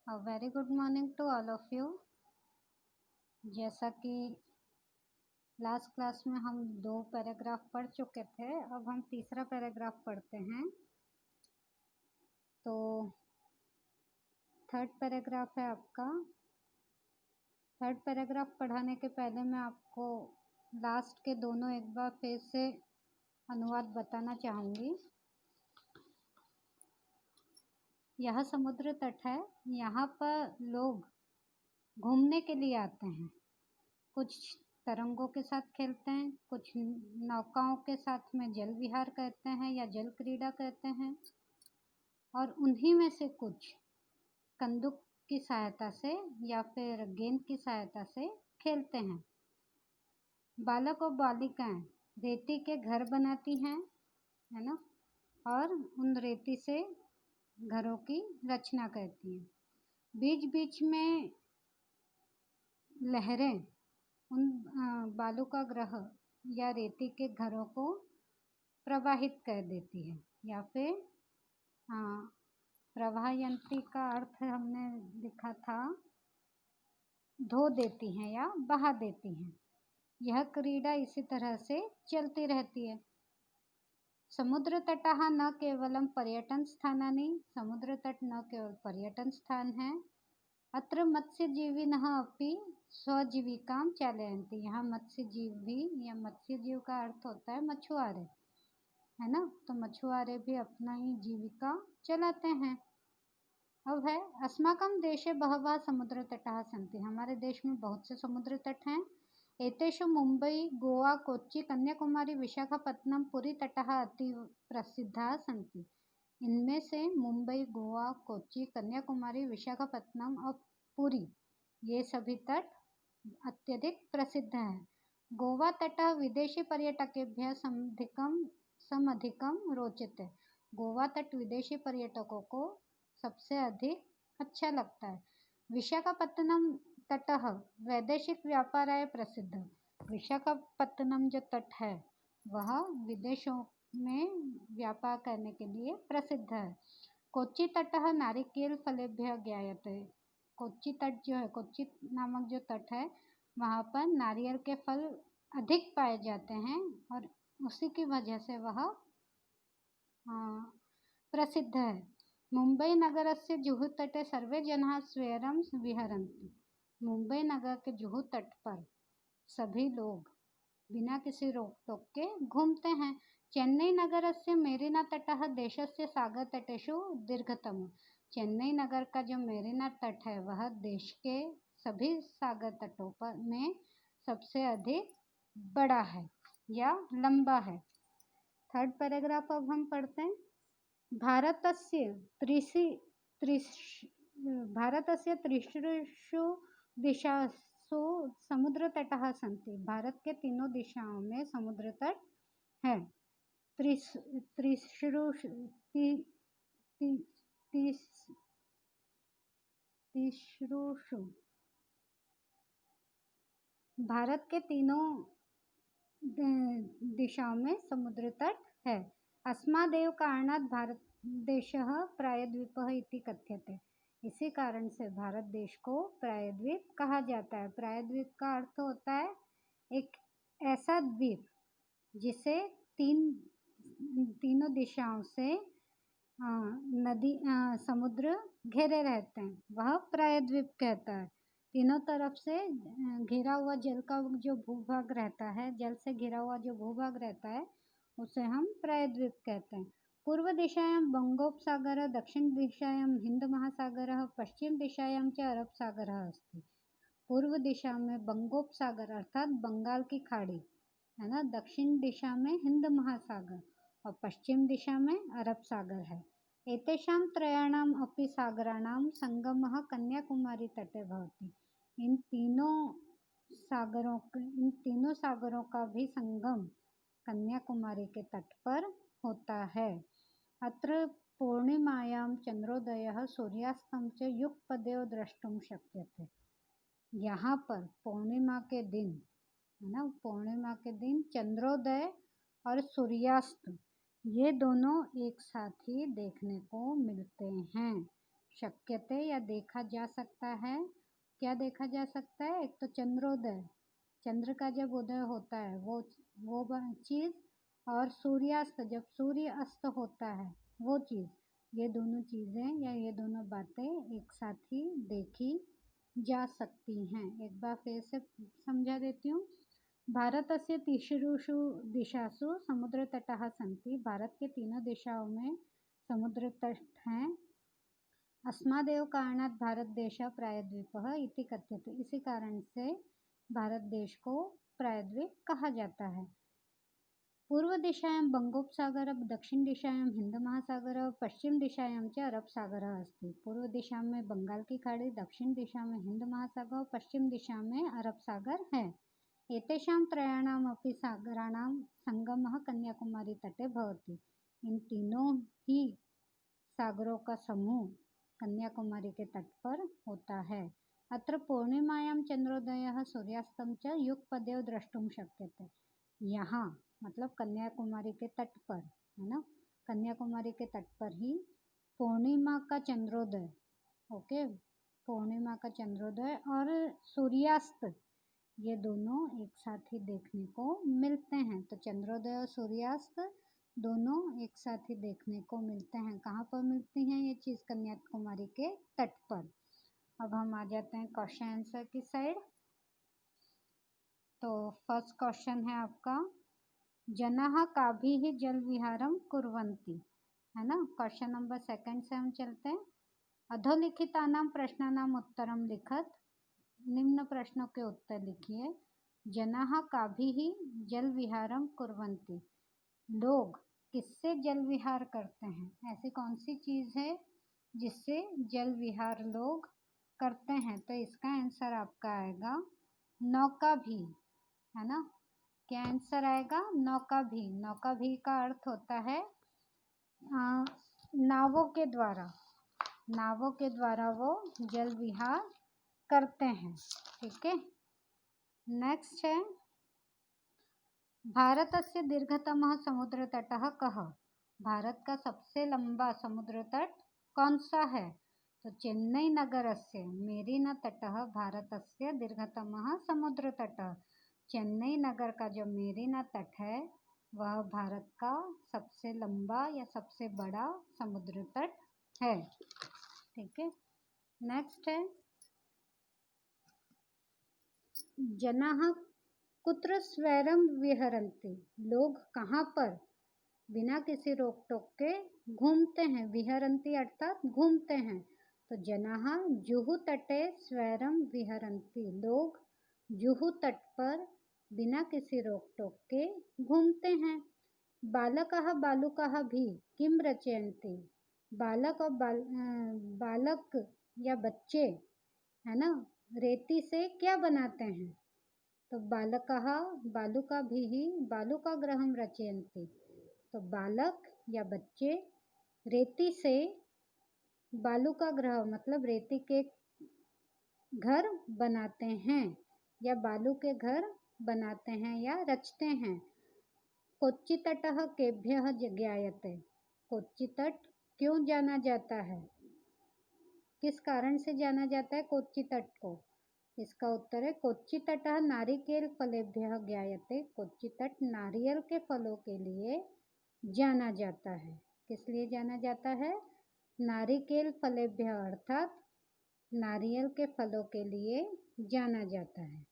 Very good morning to all of you. जैसा कि last class में हम 2 पैराग्राफ पढ़ चुके थे, अब हम तीसरा पैराग्राफ पढ़ते हैं। तो थर्ड पैराग्राफ है आपका। थर्ड पैराग्राफ पढ़ाने के पहले मैं आपको लास्ट के दोनों एक बार फिर से अनुवाद बताना चाहूँगी। यह समुद्र तट है, यहाँ पर लोग घूमने के लिए आते हैं। कुछ तरंगों के साथ खेलते हैं, कुछ नौकाओं के साथ में जल विहार करते हैं या जल क्रीड़ा करते हैं, और उन्हीं में से कुछ कंदुक की सहायता से या फिर गेंद की सहायता से खेलते हैं। बालक और बालिकाएं रेती के घर बनाती हैं, है ना, और उन रेती से घरों की रचना करती हैं। बीच बीच में लहरें उन बालू का ग्रह या रेती के घरों को प्रवाहित कर देती है, या फिर प्रवाहयंती का अर्थ हमने लिखा था धो देती हैं या बहा देती हैं। यह क्रीड़ा इसी तरह से चलती रहती है। समुद्र तटः न केवलं पर्यटन स्थानानि, समुद्र तट न केवल पर्यटन स्थान है। अत्र मत्स्यजीविनः अपि स्वजीविकां चालयन्ति, यहाँ मत्स्यजीव भी, या मत्स्यजीव का अर्थ होता है मछुआरे, है ना, तो मछुआरे भी अपना ही जीविका चलाते हैं। अब है अस्माकं देशे बहवः समुद्र तटाः सन्ति, हमारे देश में बहुत से समुद्र तट हैं। एतेषु मुंबई, गोवा, कोच्चि, कन्याकुमारी, विशाखापत्तनम, पुरी तटाः अति प्रसिद्धाः सन्ति। इनमें से मुंबई, गोवा, कोच्चि, कन्याकुमारी, विशाखापत्तनम और पुरी, ये सभी तट अत्यधिक प्रसिद्ध हैं। गोवा तटः विदेशी पर्यटकेभ्यः समधिकम रोचते, गोवा तट विदेशी पर्यटकों को सबसे अधिक अच्छा लगता है। विशाखापत्तनम तटः वैदेशिक व्यापाराय प्रसिद्ध, विशाखापत्तनम जो तट है वह विदेशों में व्यापार करने के लिए प्रसिद्ध है। कोच्चि तटः नारिकेल फलेभ्यः ज्ञायते, कोच्चि तट जो है, कोच्चि नामक जो तट है वहाँ पर नारियल के फल अधिक पाए जाते हैं और उसी की वजह से वह प्रसिद्ध है। मुंबई नगरस्य जुहू तटे सर्वे जनाः स्वैरं विहरन्ति, मुंबई नगर के जुहू तट पर सभी लोग बिना किसी रोक टोक के घूमते हैं। चेन्नई नगरस्य मेरीना तटः देशस्य सागर तटेषु दीर्घतम, चेन्नई नगर का जो मेरीना तट है वह देश के सभी सागर तटों पर में सबसे अधिक बड़ा है या लंबा है। थर्ड पैराग्राफ अब हम पढ़ते हैं। भारतस्य त्रिषु दिशासु समुद्र तटः सन्ति, भारत के तीनों दिशाओं में समुद्र तट है। तीसरुषु भारत के तीनों दिशाओं में समुद्र तट है। अस्मादेव कारणात् भारत देशः प्रायद्वीपः इति कथ्यते, इसी कारण से भारत देश को प्रायद्वीप कहा जाता है। प्रायद्वीप का अर्थ होता है एक ऐसा द्वीप जिसे तीनों दिशाओं से समुद्र घेरे रहते हैं, वह प्रायद्वीप कहता है। तीनों तरफ से घिरा हुआ जल का जो भूभाग रहता है, जल से घिरा हुआ जो भूभाग रहता है उसे हम प्रायद्वीप कहते हैं। पूर्व दिशायां बंगोपसागरः, दक्षिण दिशायां हिंद महासागरः, पश्चिम दिशायां च अरब सागरः अस्ति। पूर्व दिशा में बंगोपसागर अर्थात बंगाल की खाड़ी है ना, दक्षिण दिशा में हिंद महासागर और पश्चिम दिशा में अरब सागर है। एतेषां त्रयाणाम् अपि सागराणां संगमः कन्याकुमारी तटे भवति, इन तीनों सागरों का भी संगम कन्याकुमारी के तट पर होता है। अत्र पूर्णिमायां चंद्रोदयः सूर्यास्तं च युगपदेव द्रष्टुम शक्यते, यहाँ पर पूर्णिमा के दिन, है ना, पूर्णिमा के दिन चंद्रोदय और सूर्यास्त ये दोनों एक साथ ही देखने को मिलते हैं। शक्यते या देखा जा सकता है। क्या देखा जा सकता है? एक तो चंद्रोदय, चंद्र का जब उदय होता है वो चीज़, और सूर्यास्त जब सूर्य अस्त होता है वो चीज़। ये दोनों चीज़ें या ये दोनों बातें एक साथ ही देखी जा सकती हैं। एक बार फिर से समझा देती हूँ। भारतस्य तीसरुषु दिशासु समुद्रतटाः सन्ति। भारत के तीनों दिशाओं में समुद्र तट हैं। अस्मादेव कारणात् भारत देश प्रायद्वीपः इति कथ्यते। इसी कारण से भारत देश को प्रायद्वीप कहा जाता है। पूर्व दिशायां बंगोपसागर, दक्षिण दिशायां हिंद महासागर, पश्चिम दिशायां च अरब सागर अस्ति। पूर्व दिशा में बंगाल की खाड़ी, दक्षिण दिशा में हिंद महासागर, पश्चिम दिशा में अरब सागर है। एतेषां त्रयाणामपि सागराणां संगमः कन्याकुमारी तटे भवति। इन तीनों ही सागरों का समूह कन्याकुमारी के तट पर होता है। अत्र पूर्णिमायां चंद्रोदयः सूर्यास्तं च युगपदेव द्रष्टुम शक्यते। यहाँ मतलब कन्याकुमारी के तट पर, है ना, कन्याकुमारी के तट पर ही पूर्णिमा का चंद्रोदय, ओके, पूर्णिमा का चंद्रोदय और सूर्यास्त ये दोनों एक साथ ही देखने को मिलते हैं। तो चंद्रोदय और सूर्यास्त दोनों एक साथ ही देखने को मिलते हैं। कहाँ पर मिलती हैं ये चीज़? कन्याकुमारी के तट पर। अब हम आ जाते हैं क्वेश्चन आंसर की साइड। तो फर्स्ट क्वेश्चन है आपका, जनाः काभिः जल विहारं कुर्वन्ति, है ना। क्वेश्चन नंबर सेकंड से हम चलते हैं। अधोलिखितानां प्रश्नानां उत्तरं लिखत। निम्न प्रश्नों के उत्तर लिखिए। जनाः काभिः जल विहारं कुर्वन्ति। लोग किससे जल विहार करते हैं? ऐसी कौन सी चीज़ है जिससे जल विहार लोग करते हैं? तो इसका आंसर आपका आएगा नौका भी, है ना। क्या आंसर आएगा? नौका भी। नौका भी का अर्थ होता है नावों के द्वारा, नावों के द्वारा वो जल विहार करते हैं। ठीक है। नेक्स्ट है, भारतस्य दीर्घतमः समुद्रतटः कः? भारत का सबसे लंबा समुद्र तट कौन सा है? तो चेन्नई नगरस्य मेरीना तटः भारतस्य दीर्घतमः समुद्रतटः। चेन्नई नगर का जो मेरीना तट है वह भारत का सबसे लंबा या सबसे बड़ा समुद्र तट है। ठीक है। नेक्स्ट है, जनाः कुत्र स्वैरं विहरन्ति। लोग कहाँ पर बिना किसी रोक टोक के घूमते हैं? विहरन्ति अर्थात घूमते हैं। तो जनाः जुहू तटे स्वैरं विहरन्ति। लोग जुहू तट पर बिना किसी रोक टोक के घूमते हैं। बालकः बालुकाः भी किं रचयन्ति। बालक और बालक या बच्चे, है ना, रेती से क्या बनाते हैं? तो बालकः बालुकाभिः बालुकागृहं रचयन्ति। तो बालक या बच्चे रेती से बालुकागृह मतलब रेती के घर बनाते हैं या बालू के घर बनाते हैं या रचते हैं। कोच्चितटः केभ्यः ज्ञायते। कोच्चि तट क्यों जाना जाता है? किस कारण से जाना जाता है कोच्चि तट को? इसका उत्तर है कोच्चि तटः नारिकेल फलेभ्यः ज्ञायते। कोच्चि तट नारियल के फलों के लिए जाना जाता है। किस लिए जाना जाता है? नारिकेल फलेभ्यः अर्थात नारियल के फलों के लिए जाना जाता है।